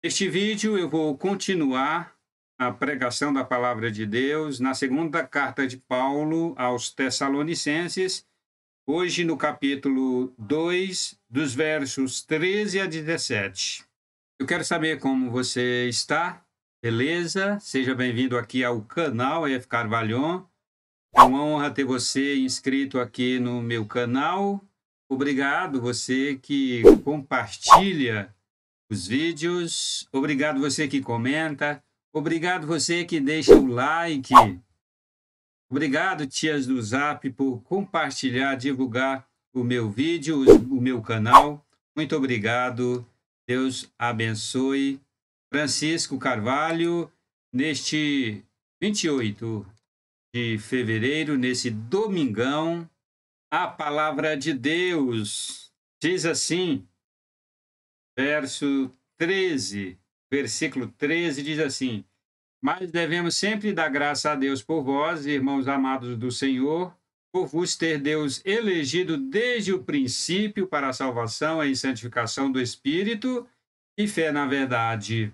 Neste vídeo eu vou continuar a pregação da palavra de Deus na segunda carta de Paulo aos Tessalonicenses, hoje no capítulo 2, dos versos 13 a 17. Eu quero saber como você está, beleza? Seja bem-vindo aqui ao canal F. Carvalhon. É uma honra ter você inscrito aqui no meu canal. Obrigado você que compartilha os vídeos. Obrigado você que comenta. Obrigado você que deixa o like. Obrigado, tias do Zap, por compartilhar, divulgar o meu vídeo, o meu canal. Muito obrigado. Deus abençoe. Francisco Carvalho, neste 28 de fevereiro, nesse domingão, a palavra de Deus diz assim: versículo 13 diz assim: mas devemos sempre dar graça a Deus por vós, irmãos amados do Senhor, por vos ter Deus elegido desde o princípio para a salvação e santificação do Espírito e fé na verdade.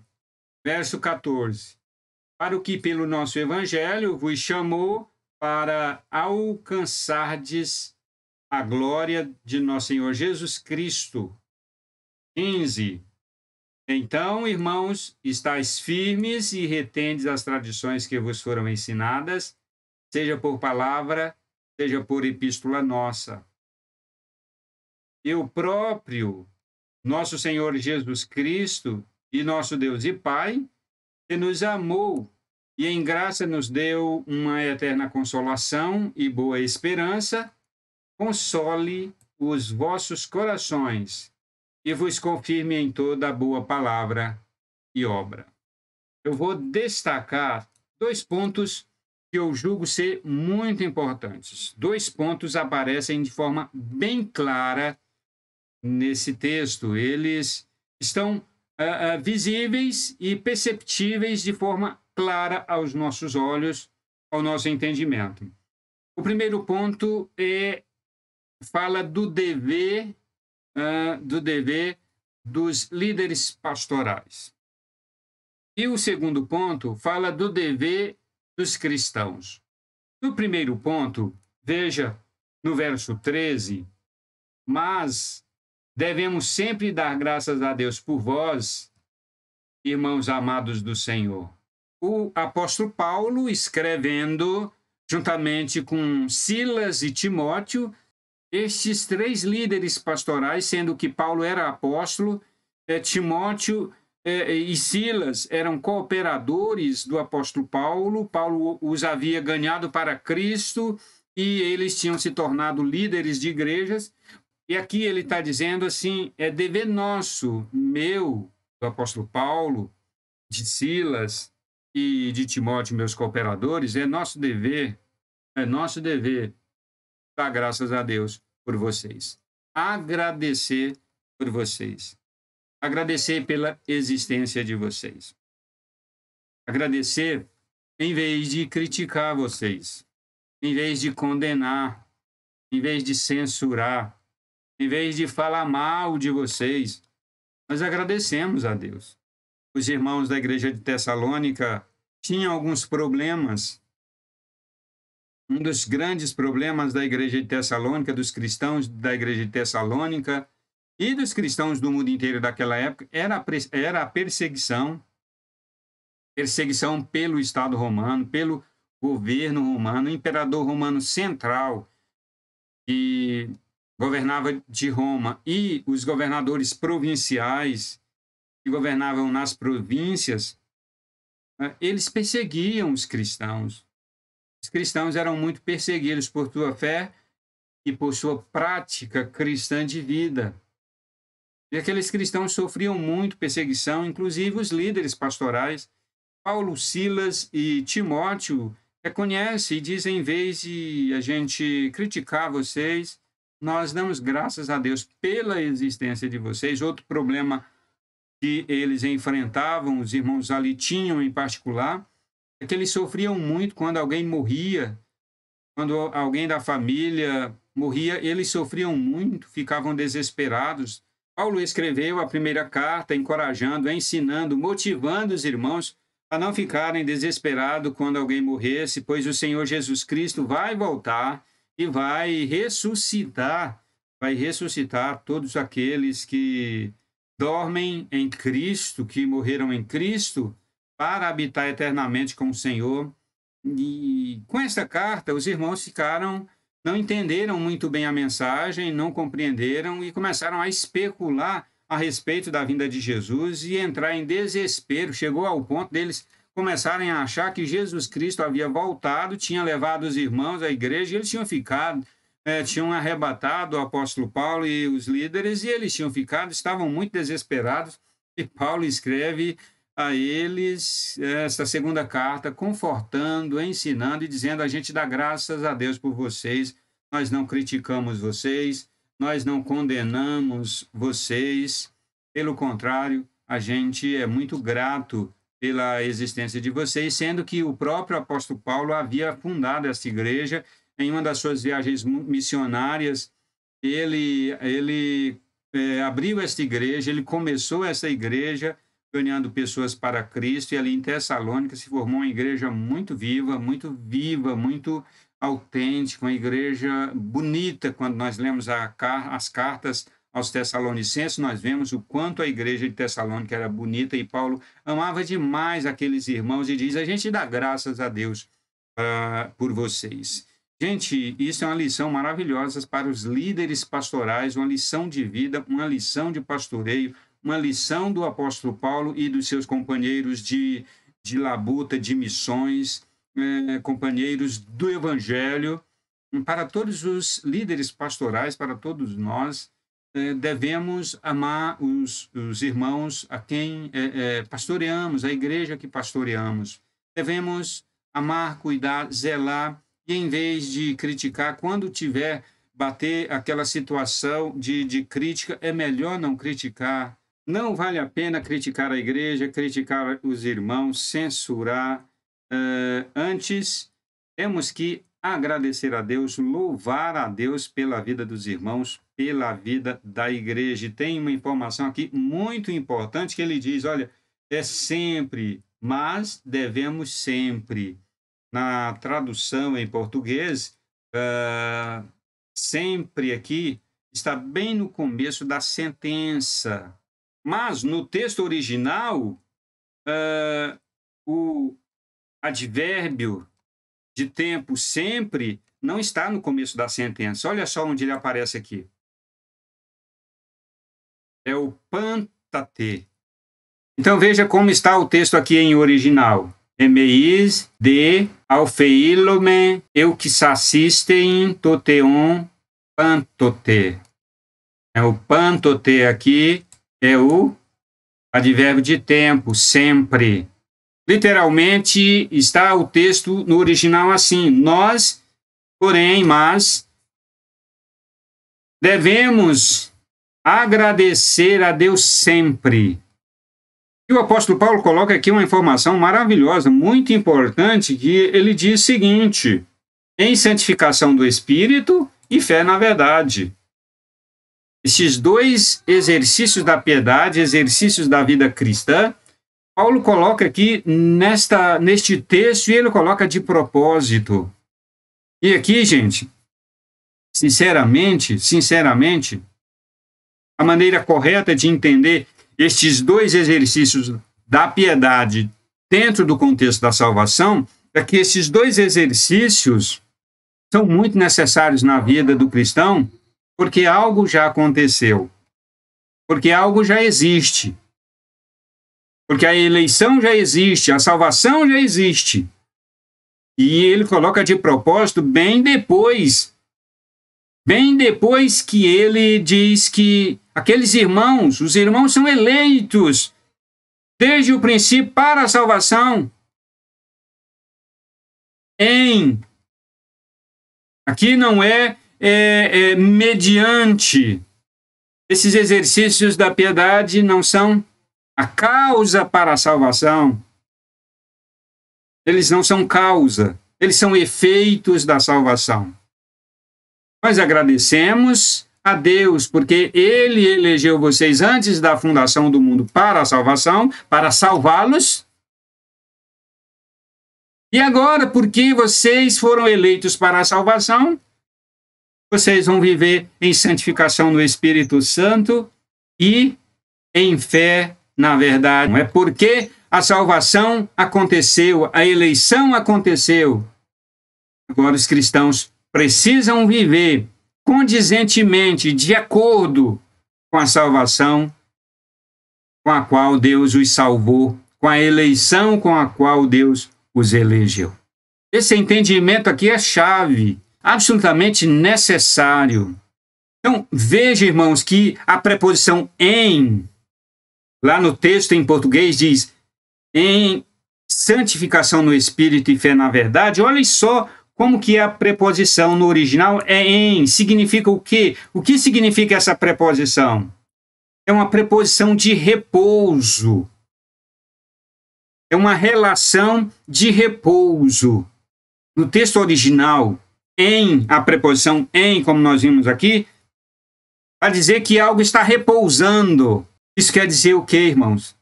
Verso 14: para o que pelo nosso Evangelho vos chamou para alcançardes a glória de nosso Senhor Jesus Cristo. 15: então, irmãos, estáis firmes e retendes as tradições que vos foram ensinadas, seja por palavra, seja por epístola nossa. E o próprio nosso Senhor Jesus Cristo e nosso Deus e Pai, que nos amou e em graça nos deu uma eterna consolação e boa esperança, console os vossos corações e vos confirme em toda a boa palavra e obra. Eu vou destacar dois pontos que eu julgo ser muito importantes. Dois pontos aparecem de forma bem clara nesse texto. Eles estão visíveis e perceptíveis de forma clara aos nossos olhos, ao nosso entendimento. O primeiro ponto fala do dever dos líderes pastorais. E o segundo ponto fala do dever dos cristãos. No primeiro ponto, veja no verso 13, mas devemos sempre dar graças a Deus por vós, irmãos amados do Senhor. O apóstolo Paulo, escrevendo juntamente com Silas e Timóteo, estes três líderes pastorais, sendo que Paulo era apóstolo, Timóteo e Silas eram cooperadores do apóstolo Paulo. Paulo os havia ganhado para Cristo e eles tinham se tornado líderes de igrejas. E aqui ele está dizendo assim: é dever nosso, meu, do apóstolo Paulo, de Silas e de Timóteo, meus cooperadores, é nosso dever dar graças a Deus por vocês, agradecer por vocês, agradecer pela existência de vocês, agradecer em vez de criticar vocês, em vez de condenar, em vez de censurar, em vez de falar mal de vocês. Nós agradecemos a Deus. Os irmãos da igreja de Tessalônica tinham alguns problemas. Um dos grandes problemas da igreja de Tessalônica, dos cristãos da igreja de Tessalônica e dos cristãos do mundo inteiro daquela época, era a perseguição pelo Estado romano, pelo governo romano, o imperador romano central, que governava de Roma, e os governadores provinciais, que governavam nas províncias, eles perseguiam os cristãos. Os cristãos eram muito perseguidos por sua fé e por sua prática cristã de vida. E aqueles cristãos sofriam muito perseguição, inclusive os líderes pastorais. Paulo, Silas e Timóteo reconhecem e dizem: em vez de a gente criticar vocês, nós damos graças a Deus pela existência de vocês. Outro problema que eles enfrentavam, os irmãos ali tinham em particular, é que eles sofriam muito quando alguém morria, quando alguém da família morria, eles sofriam muito, ficavam desesperados, Paulo escreveu a primeira carta encorajando, ensinando, motivando os irmãos a não ficarem desesperados quando alguém morresse, pois o Senhor Jesus Cristo vai voltar e vai ressuscitar todos aqueles que dormem em Cristo, que morreram em Cristo, para habitar eternamente com o Senhor. E com esta carta, os irmãos não entenderam muito bem a mensagem, não compreenderam e começaram a especular a respeito da vinda de Jesus e entrar em desespero. Chegou ao ponto deles começarem a achar que Jesus Cristo havia voltado, tinha levado os irmãos à igreja, e eles tinham arrebatado o apóstolo Paulo e os líderes, e eles estavam muito desesperados, e Paulo escreve a eles esta segunda carta, confortando, ensinando e dizendo: a gente dá graças a Deus por vocês, nós não criticamos vocês, nós não condenamos vocês, pelo contrário, a gente é muito grato pela existência de vocês, sendo que o próprio apóstolo Paulo havia fundado esta igreja em uma das suas viagens missionárias. Ele abriu esta igreja, ele começou essa igreja ganhando pessoas para Cristo, e ali em Tessalônica se formou uma igreja muito viva, muito autêntica, uma igreja bonita. Quando nós lemos as cartas aos Tessalonicenses, nós vemos o quanto a igreja de Tessalônica era bonita, e Paulo amava demais aqueles irmãos e diz: a gente dá graças a Deus por vocês. Gente, isso é uma lição maravilhosa para os líderes pastorais, uma lição de vida, uma lição de pastoreio, uma lição do apóstolo Paulo e dos seus companheiros de labuta, de missões, companheiros do evangelho. Para todos os líderes pastorais, para todos nós, devemos amar os irmãos a quem pastoreamos, a igreja que pastoreamos. Devemos amar, cuidar, zelar, e em vez de criticar, quando bater aquela situação de crítica, é melhor não criticar. Não vale a pena criticar a igreja, criticar os irmãos, censurar. Antes, temos que agradecer a Deus, louvar a Deus pela vida dos irmãos, pela vida da igreja. E tem uma informação aqui muito importante que ele diz: olha, é sempre, mas devemos sempre. Na tradução em português, sempre aqui está bem no começo da sentença. Mas no texto original, o advérbio de tempo sempre não está no começo da sentença. Olha só onde ele aparece aqui. É o pantate. Então veja como está o texto aqui em original. Emeis de alfeilome euxassistein toteon pantote. O pantote aqui é o advérbio de tempo, sempre. Literalmente está o texto no original assim: nós, porém, mas devemos agradecer a Deus sempre. E o apóstolo Paulo coloca aqui uma informação maravilhosa, muito importante, que ele diz o seguinte: em santificação do Espírito e fé na verdade. Esses dois exercícios da piedade, exercícios da vida cristã, Paulo coloca aqui neste texto, e ele coloca de propósito. E aqui, gente, sinceramente, a maneira correta de entender estes dois exercícios da piedade dentro do contexto da salvação é que esses dois exercícios são muito necessários na vida do cristão, porque algo já aconteceu, porque algo já existe, porque a eleição já existe, a salvação já existe. E ele coloca de propósito bem depois que ele diz que aqueles irmãos, os irmãos são eleitos desde o princípio para a salvação. Aqui não é mediante. Esses exercícios da piedade não são a causa para a salvação. Eles não são causa, eles são efeitos da salvação. Nós agradecemos a Deus, porque ele elegeu vocês antes da fundação do mundo para a salvação, para salvá-los. E agora, porque vocês foram eleitos para a salvação, vocês vão viver em santificação no Espírito Santo e em fé na verdade. É porque a salvação aconteceu, a eleição aconteceu. Agora os cristãos precisam viver condizentemente, de acordo com a salvação com a qual Deus os salvou, com a eleição com a qual Deus os elegeu. Esse entendimento aqui é chave, absolutamente necessário. Então, veja, irmãos, que a preposição em, lá no texto em português diz, em santificação no Espírito e fé na verdade. Olha só como que a preposição no original é em. Significa o quê? O que significa essa preposição? É uma preposição de repouso. É uma relação de repouso. No texto original, em, a preposição em, como nós vimos aqui, vai dizer que algo está repousando. Isso quer dizer o quê, irmãos?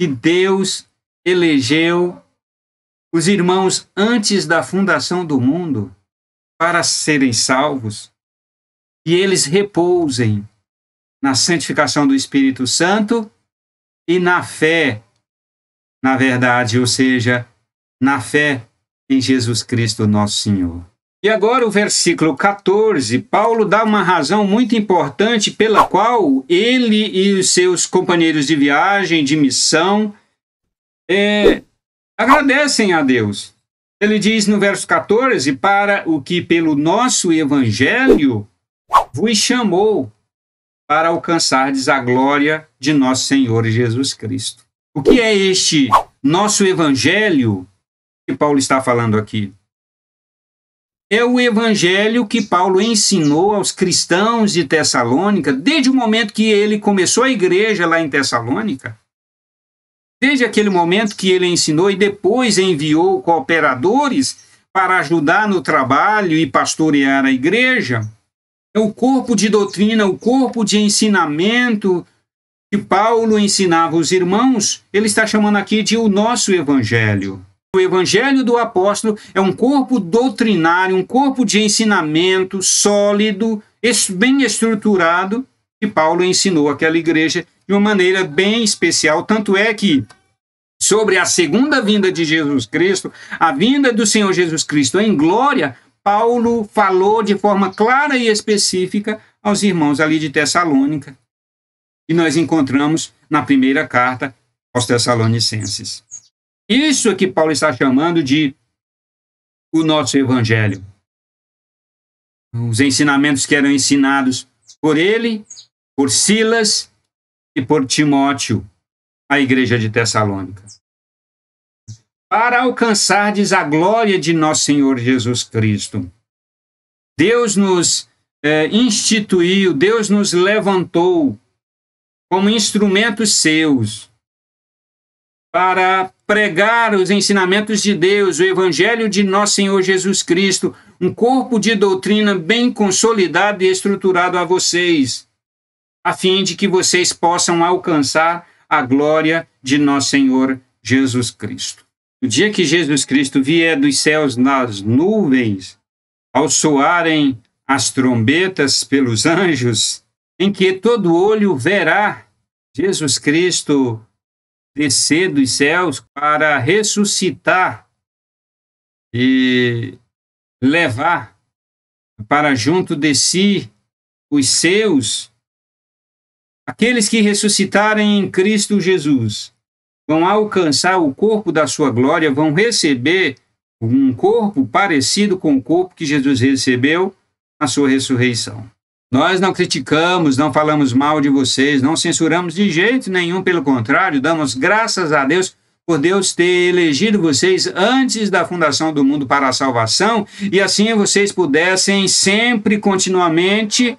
Que Deus elegeu os irmãos antes da fundação do mundo para serem salvos, e eles repousem na santificação do Espírito Santo e na fé, na verdade, ou seja, na fé em Jesus Cristo, nosso Senhor. E agora o versículo 14, Paulo dá uma razão muito importante pela qual ele e os seus companheiros de viagem, de missão, agradecem a Deus. Ele diz no verso 14, para o que pelo nosso evangelho vos chamou para alcançardes a glória de nosso Senhor Jesus Cristo. O que é este nosso evangelho que Paulo está falando aqui? É o evangelho que Paulo ensinou aos cristãos de Tessalônica desde o momento que ele começou a igreja lá em Tessalônica. Desde aquele momento que ele ensinou e depois enviou cooperadores para ajudar no trabalho e pastorear a igreja, o corpo de doutrina, o corpo de ensinamento que Paulo ensinava os irmãos, ele está chamando aqui de o nosso evangelho. O evangelho do apóstolo é um corpo doutrinário, um corpo de ensinamento sólido, bem estruturado, que Paulo ensinou àquela igreja de uma maneira bem especial. Tanto é que, sobre a segunda vinda de Jesus Cristo, a vinda do Senhor Jesus Cristo em glória, Paulo falou de forma clara e específica aos irmãos ali de Tessalônica. E nós encontramos na primeira carta aos Tessalonicenses. Isso é que Paulo está chamando de o nosso evangelho. Os ensinamentos que eram ensinados por ele, por Silas e por Timóteo, a igreja de Tessalônica. Para alcançardes a glória de nosso Senhor Jesus Cristo. Deus nos instituiu, Deus nos levantou como instrumentos seus para pregar os ensinamentos de Deus, o evangelho de nosso Senhor Jesus Cristo, um corpo de doutrina bem consolidado e estruturado a vocês, a fim de que vocês possam alcançar a glória de nosso Senhor Jesus Cristo. No dia que Jesus Cristo vier dos céus nas nuvens, ao soarem as trombetas pelos anjos, em que todo olho verá Jesus Cristo descer dos céus para ressuscitar e levar para junto de si os seus, aqueles que ressuscitarem em Cristo Jesus, vão alcançar o corpo da sua glória, vão receber um corpo parecido com o corpo que Jesus recebeu na sua ressurreição. Nós não criticamos, não falamos mal de vocês, não censuramos de jeito nenhum, pelo contrário, damos graças a Deus por Deus ter elegido vocês antes da fundação do mundo para a salvação, e assim vocês pudessem sempre, continuamente,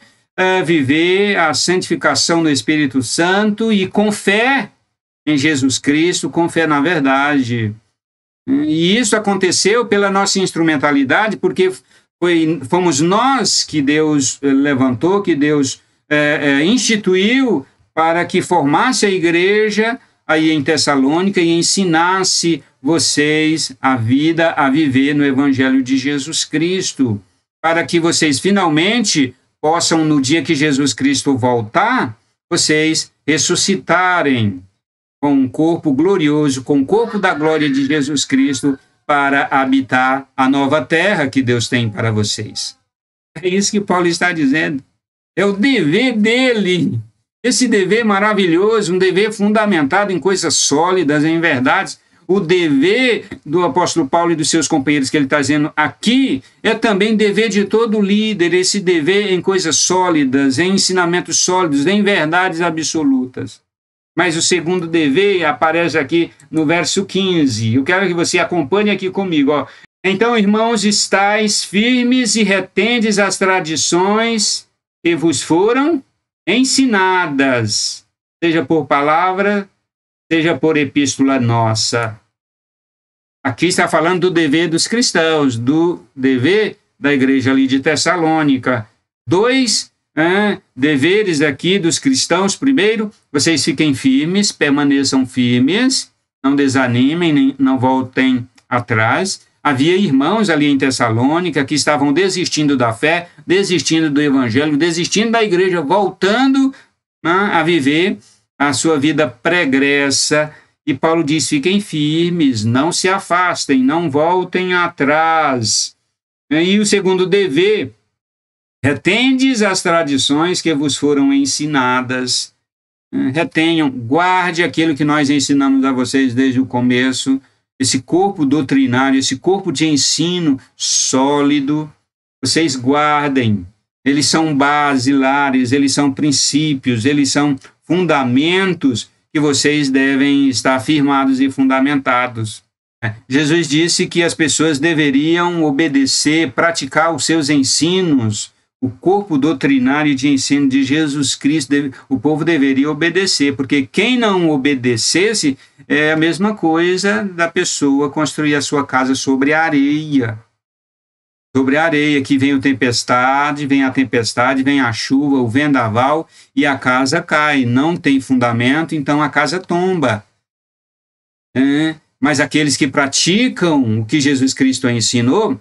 viver a santificação do Espírito Santo e com fé em Jesus Cristo, com fé na verdade. E isso aconteceu pela nossa instrumentalidade, porque fomos nós que Deus levantou, que Deus instituiu para que formasse a igreja aí em Tessalônica e ensinasse vocês a vida a viver no Evangelho de Jesus Cristo, para que vocês finalmente possam, no dia que Jesus Cristo voltar, vocês ressuscitarem com um corpo glorioso, com o corpo da glória de Jesus Cristo, para habitar a nova terra que Deus tem para vocês. É isso que Paulo está dizendo. É o dever dele. Esse dever maravilhoso, um dever fundamentado em coisas sólidas, em verdades. O dever do apóstolo Paulo e dos seus companheiros que ele está dizendo aqui é também dever de todo líder, esse dever em coisas sólidas, em ensinamentos sólidos, em verdades absolutas. Mas o segundo dever aparece aqui no verso 15. Eu quero que você acompanhe aqui comigo. Ó. Então, irmãos, estais firmes e retendes as tradições que vos foram ensinadas, seja por palavra, seja por epístola nossa. Aqui está falando do dever dos cristãos, do dever da igreja ali de Tessalônica. Dois deveres aqui dos cristãos. Primeiro, vocês fiquem firmes, permaneçam firmes, não desanimem, nem, não voltem atrás. Havia irmãos ali em Tessalônica que estavam desistindo da fé, desistindo do evangelho, desistindo da igreja, voltando a viver a sua vida pregressa. E Paulo diz, fiquem firmes, não se afastem, não voltem atrás. E o segundo dever, retendes as tradições que vos foram ensinadas. Retenham, guarde aquilo que nós ensinamos a vocês desde o começo, esse corpo doutrinário, esse corpo de ensino sólido, vocês guardem. Eles são basilares, eles são princípios, eles são fundamentos que vocês devem estar firmados e fundamentados. Jesus disse que as pessoas deveriam obedecer, praticar os seus ensinos, o corpo doutrinário de ensino de Jesus Cristo, o povo deveria obedecer, porque quem não obedecesse é a mesma coisa da pessoa construir a sua casa sobre a areia. Sobre a areia, que vem a tempestade, vem a chuva, o vendaval, e a casa cai. Não tem fundamento, então a casa tomba. Mas aqueles que praticam o que Jesus Cristo ensinou,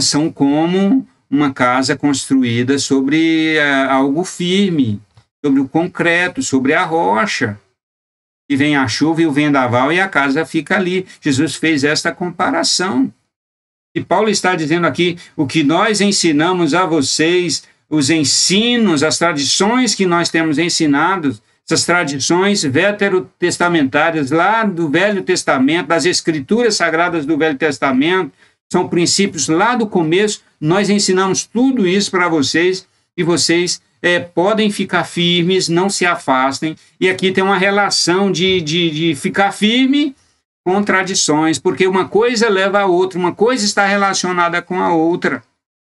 são como uma casa construída sobre algo firme, sobre o concreto, sobre a rocha. E vem a chuva e o vendaval e a casa fica ali. Jesus fez esta comparação. E Paulo está dizendo aqui, o que nós ensinamos a vocês, os ensinos, as tradições que nós temos ensinado, essas tradições veterotestamentárias lá do Velho Testamento, das Escrituras Sagradas do Velho Testamento, são princípios lá do começo, nós ensinamos tudo isso para vocês e vocês podem ficar firmes, não se afastem. E aqui tem uma relação de ficar firme com tradições, porque uma coisa leva a outra, uma coisa está relacionada com a outra.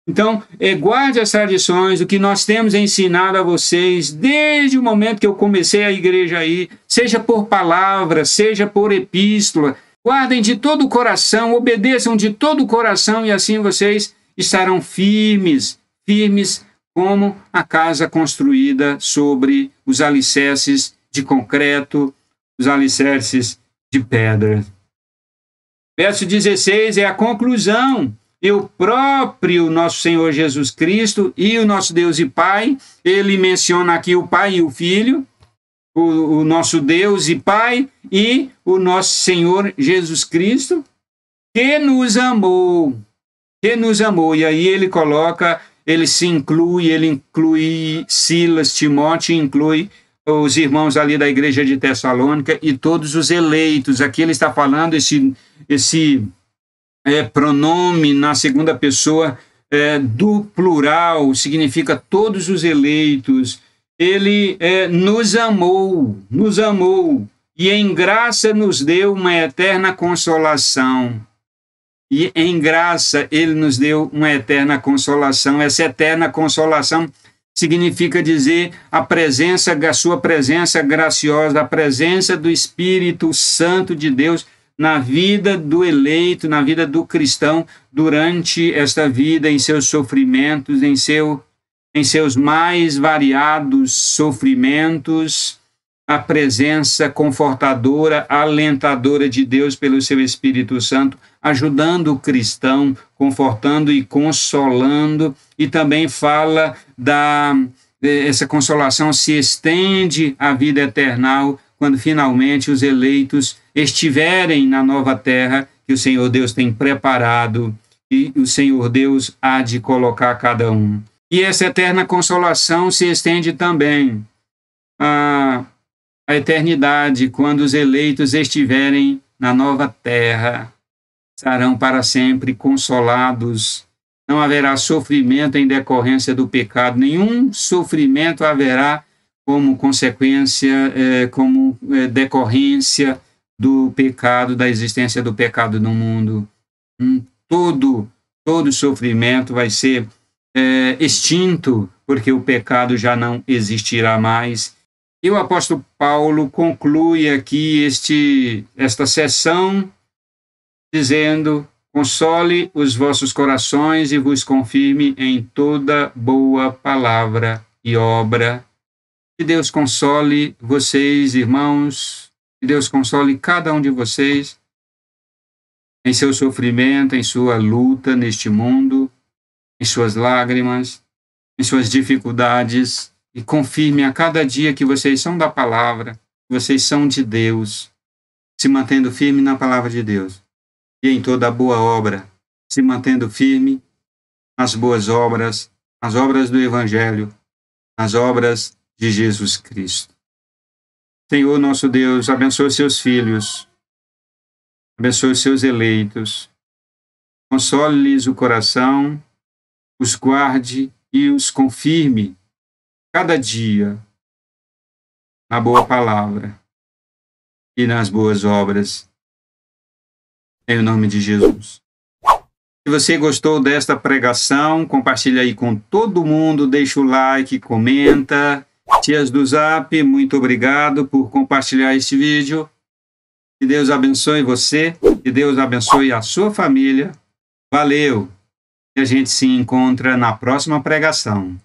Então, guarde as tradições, o que nós temos ensinado a vocês desde o momento que eu comecei a igreja aí, seja por palavra, seja por epístola. Guardem de todo o coração, obedeçam de todo o coração e assim vocês estarão firmes, firmes como a casa construída sobre os alicerces de concreto, os alicerces de pedra. Verso 16 é a conclusão. E o próprio nosso Senhor Jesus Cristo e o nosso Deus e Pai, ele menciona aqui o Pai e o Filho, o nosso Deus e Pai e o nosso Senhor Jesus Cristo, que nos amou. E aí ele coloca, ele inclui Silas, Timóteo, inclui os irmãos ali da igreja de Tessalônica e todos os eleitos. Aqui ele está falando esse pronome na segunda pessoa do plural, significa todos os eleitos. Ele nos amou, e em graça nos deu uma eterna consolação. E em graça ele nos deu uma eterna consolação. Essa eterna consolação significa dizer a sua presença graciosa, a presença do Espírito Santo de Deus na vida do eleito, na vida do cristão, durante esta vida, em seus sofrimentos, em seu em seus mais variados sofrimentos, a presença confortadora, alentadora de Deus pelo seu Espírito Santo, ajudando o cristão, confortando e consolando, e também fala essa consolação se estende à vida eterna, quando finalmente os eleitos estiverem na nova terra que o Senhor Deus tem preparado e o Senhor Deus há de colocar cada um. E essa eterna consolação se estende também à eternidade, quando os eleitos estiverem na nova terra, estarão para sempre consolados. Não haverá sofrimento em decorrência do pecado, nenhum sofrimento haverá como consequência, como decorrência do pecado, da existência do pecado no mundo. Todo sofrimento vai ser extinto, porque o pecado já não existirá mais. E o apóstolo Paulo conclui aqui esta sessão dizendo: console os vossos corações e vos confirme em toda boa palavra e obra. Que Deus console vocês, irmãos, que Deus console cada um de vocês em seu sofrimento, em sua luta neste mundo, em suas lágrimas, em suas dificuldades, e confirme a cada dia que vocês são da palavra, que vocês são de Deus, se mantendo firme na palavra de Deus, e em toda boa obra, se mantendo firme nas boas obras, nas obras do Evangelho, nas obras de Jesus Cristo. Senhor nosso Deus, abençoe seus filhos, abençoe seus eleitos, console-lhes o coração, os guarde e os confirme cada dia na boa palavra e nas boas obras, em nome de Jesus. Se você gostou desta pregação, compartilha aí com todo mundo, deixa o like, comenta. Tias do Zap, muito obrigado por compartilhar este vídeo. Que Deus abençoe você, que Deus abençoe a sua família. Valeu! E a gente se encontra na próxima pregação.